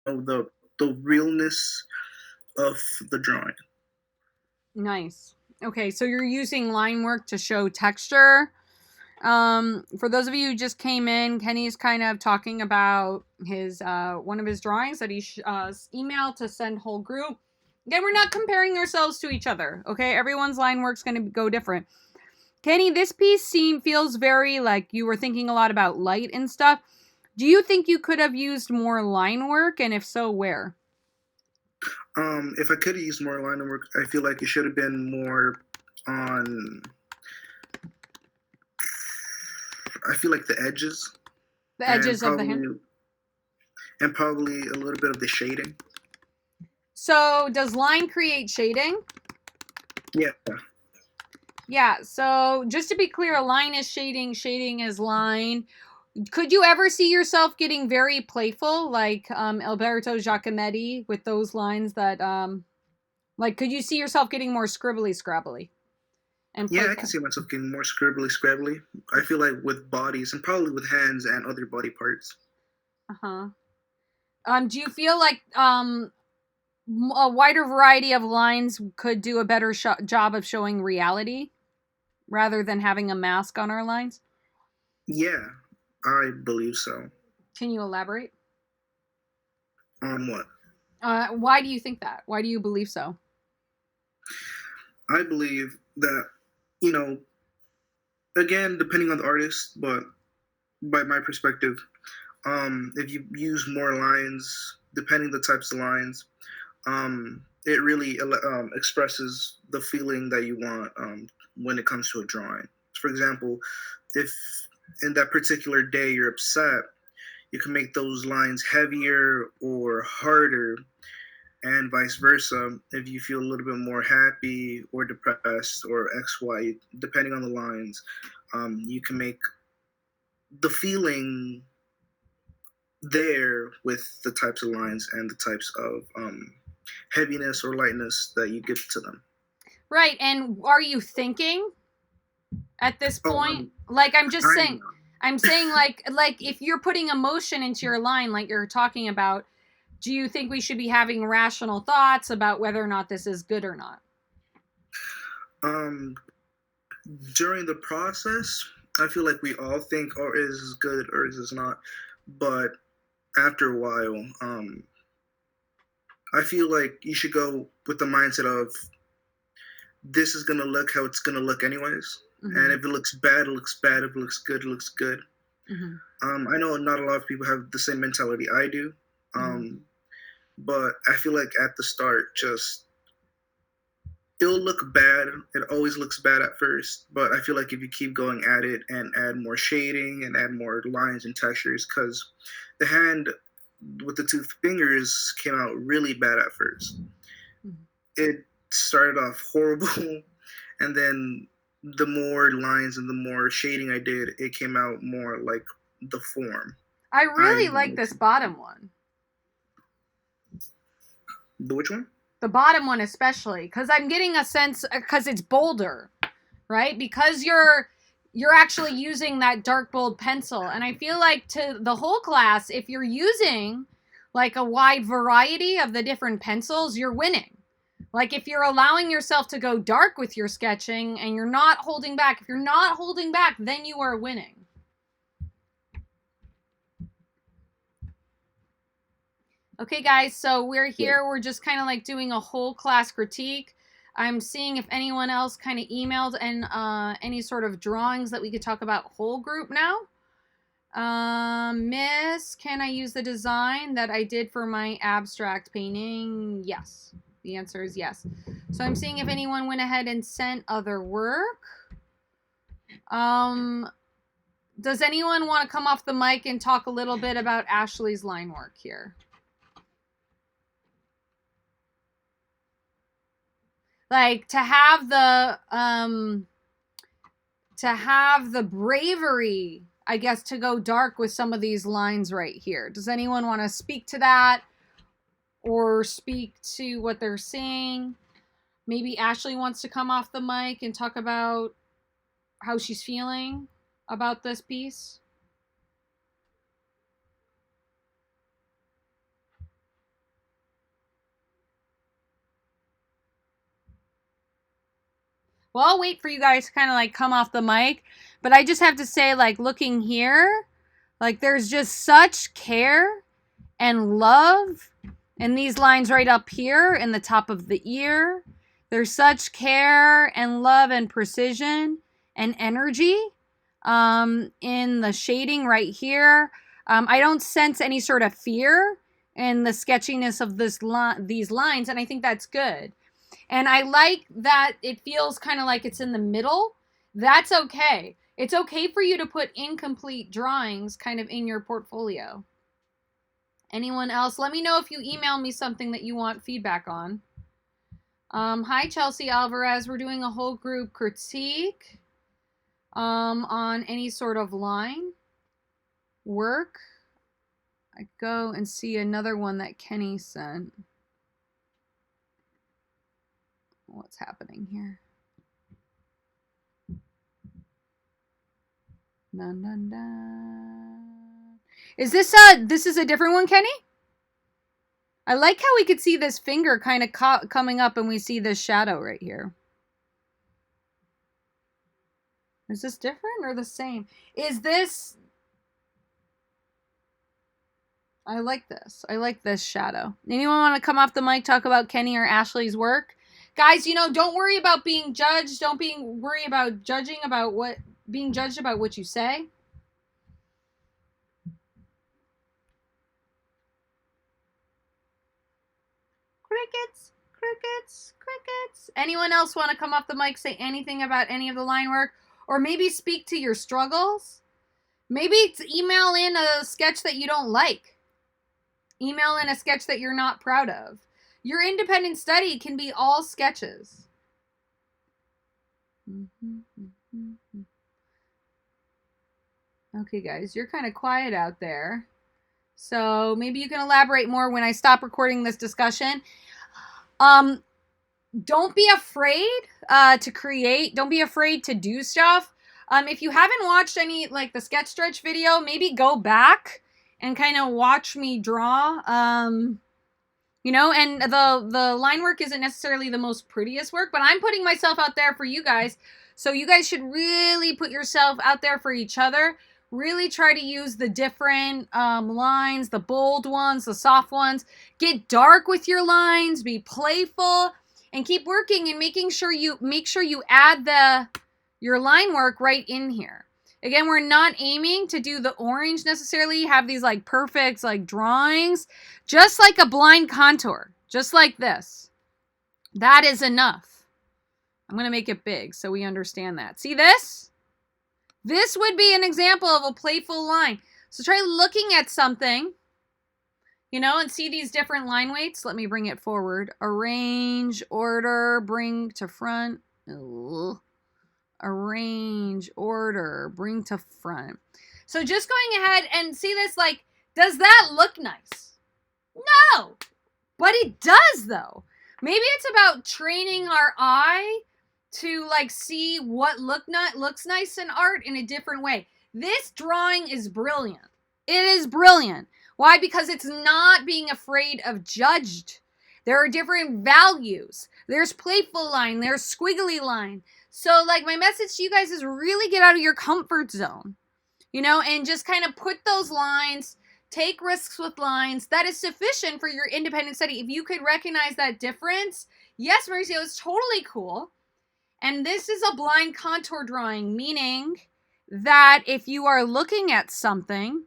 the realness of the drawing. Nice. Okay, so you're using line work to show texture. For those of you who just came in, Kenny's kind of talking about his one of his drawings that he emailed to send whole group. Again, we're not comparing ourselves to each other. Okay, everyone's line work's going to go different. Kenny, this piece feels very like you were thinking a lot about light and stuff. Do you think you could have used more line work, and if so, where? If I could have used more line work, I feel like it should have been more on. I feel like the edges The and edges of the probably hand. and probably a little bit of the shading. So, does line create shading? Yeah. Yeah, so just to be clear, a line is shading, shading is line. Could you ever see yourself getting very playful, like Alberto Giacometti, with those lines that, like, could you see yourself getting more scribbly scrabbly and Yeah, I can playful? see myself getting more scribbly scrabbly. I feel like with bodies and probably with hands and other body parts. Uh huh. Do you feel like a wider variety of lines could do a better job of showing reality rather than having a mask on our lines? Yeah, I believe so. Can you elaborate? On what? Why do you think that? Why do you believe so? I believe that, you know, again, depending on the artist, but by my perspective, if you use more lines, depending the types of lines, it really expresses the feeling that you want when it comes to a drawing. For example, if in that particular day you're upset, you can make those lines heavier or harder, and vice versa. If you feel a little bit more happy or depressed or XY, depending on the lines, you can make the feeling there with the types of lines and the types of heaviness or lightness that you give to them. Right. And are you thinking at this Oh, point? Like I'm I'm saying like if you're putting emotion into your line like you're talking about, do you think we should be having rational thoughts about whether or not this is good or not? um during the process, I feel like we all think, oh, is this good or is this not? But after a while, I feel like you should go with the mindset of this is gonna look how it's gonna look anyways. And Mm-hmm. if it looks bad, it looks bad. If it looks good, it looks good. Mm-hmm. I know not a lot of people have the same mentality I do, Mm-hmm. um, but I feel like at the start, just it'll look bad. It always looks bad at first, but I feel like if you keep going at it and add more shading and add more lines and textures, because the hand with the two fingers came out really bad at first. Mm-hmm. It started off horrible, and then the more lines and the more shading I did, it came out more like the form I I really like wanted this to. bottom one. The which one? The bottom one especially cuz I'm getting a sense cuz it's bolder, right? Because you're actually using that dark bold pencil and I feel like to the whole class if you're using like a wide variety of the different pencils, you're winning. Like if you're allowing yourself to go dark with your sketching and you're not holding back, if you're not holding back, then you are winning. Okay, guys, so we're here. We're just kind of like doing a whole class critique. I'm seeing if anyone else kind of emailed and any sort of drawings that we could talk about whole group now. Miss, can I use the design that I did for my abstract painting? Yes. The answer is yes. So I'm seeing if anyone went ahead and sent other work. Um, does anyone want to come off the mic and talk a little bit about Ashley's line work here? Like to have the bravery, I guess, to go dark with some of these lines right here. Does anyone want to speak to that or speak to what they're seeing? Maybe Ashley wants to come off the mic and talk about how she's feeling about this piece. Well, I'll wait for you guys to kind of like come off the mic, but I just have to say, like, looking here, like, there's just such care and love in these lines right up here in the top of the ear. There's such care and love and precision and energy in the shading right here. I don't sense any sort of fear in the sketchiness of these lines, and I think that's good. And I like that it feels kind of like it's in the middle. That's okay. It's okay for you to put incomplete drawings kind of in your portfolio. Anyone else? Let me know if you email me something that you want feedback on. Hi, Chelsea Alvarez. We're doing a whole group critique on any sort of line work. I go and see another one that Kenny sent. What's happening here? Dun, dun, dun. Is this a different one, Kenny? I like how we could see this finger kind of coming up and we see this shadow right here. Is this different or the same? Is this... I like this. I like this shadow. Anyone want to come off the mic, talk about Kenny or Ashley's work? Guys, you know, don't worry about being judged. Don't worry about being judged about what you say. Crickets, crickets, crickets. Anyone else want to come off the mic, say anything about any of the line work? Or maybe speak to your struggles? Maybe it's email in a sketch that you don't like. Email in a sketch that you're not proud of. Your independent study can be all sketches. Okay, guys, you're kind of quiet out there. So maybe you can elaborate more when I stop recording this discussion. Don't be afraid to create. Don't be afraid to do stuff. If you haven't watched any, like the sketch stretch video, maybe go back and kind of watch me draw. You know, and the line work isn't necessarily the most prettiest work, but I'm putting myself out there for you guys. So you guys should really put yourself out there for each other. Really try to use the different lines, the bold ones, the soft ones. Get dark with your lines, be playful, and keep working and making sure you add your line work right in here. Again, we're not aiming to do the orange necessarily, have these like perfect like drawings, just like a blind contour, just like this. That is enough. I'm going to make it big so we understand that. See this? This would be an example of a playful line. So try looking at something, you know, and see these different line weights. Let me bring it forward. Arrange, order, bring to front. Ugh. Arrange, order, bring to front. So just going ahead and see this, like, does that look nice? No, but it does though. Maybe it's about training our eye to like see what looks nice in art in a different way. This drawing is brilliant. It is brilliant. Why? Because it's not being afraid of judged. There are different values. There's playful line, there's squiggly line. So like my message to you guys is really get out of your comfort zone, you know, and just kind of put those lines, take risks with lines. That is sufficient for your independent study. If you could recognize that difference, yes, Mauricio, it's totally cool. And this is a blind contour drawing, meaning that if you are looking at something,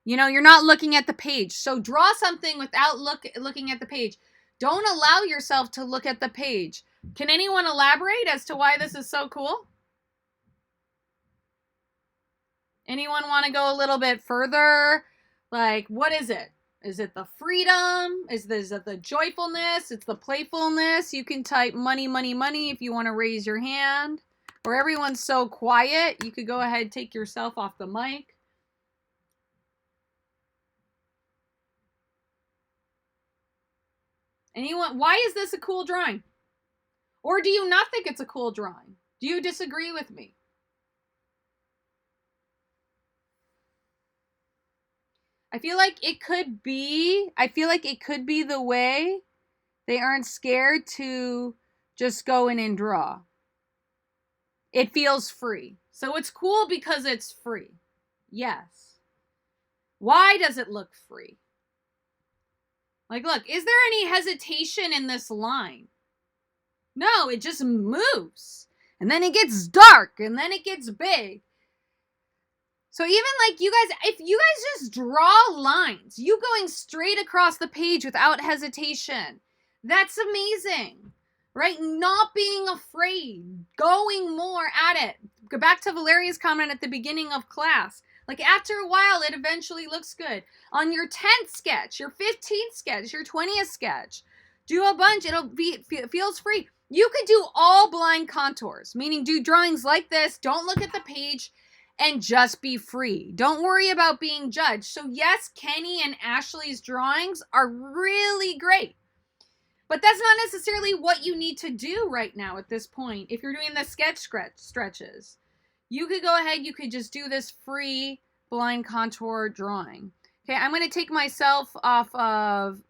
you know, you're not looking at the page. So draw something without looking at the page. Don't allow yourself to look at the page. Can anyone elaborate as to why this is so cool? Anyone want to go a little bit further? Like, what is it? Is it the freedom? Is it the joyfulness? It's the playfulness. You can type money, money, money if you want to raise your hand. Or everyone's so quiet, you could go ahead and take yourself off the mic. Anyone? Why is this a cool drawing? Or do you not think it's a cool drawing? Do you disagree with me? I feel like it could be the way they aren't scared to just go in and draw. It feels free. So it's cool because it's free. Yes. Why does it look free? Like, look, is there any hesitation in this line? No, it just moves. And then it gets dark, and then it gets big. So even like you guys, if you guys just draw lines, you going straight across the page without hesitation, that's amazing, right? Not being afraid, going more at it. Go back to Valeria's comment at the beginning of class. Like after a while, it eventually looks good. On your 10th sketch, your 15th sketch, your 20th sketch, do a bunch. It feels free. You could do all blind contours, meaning do drawings like this. Don't look at the page and just be free. Don't worry about being judged. So yes, Kenny and Ashley's drawings are really great. But that's not necessarily what you need to do right now at this point. If you're doing the sketch stretches, you could go ahead, you could just do this free blind contour drawing. Okay, I'm going to take myself off of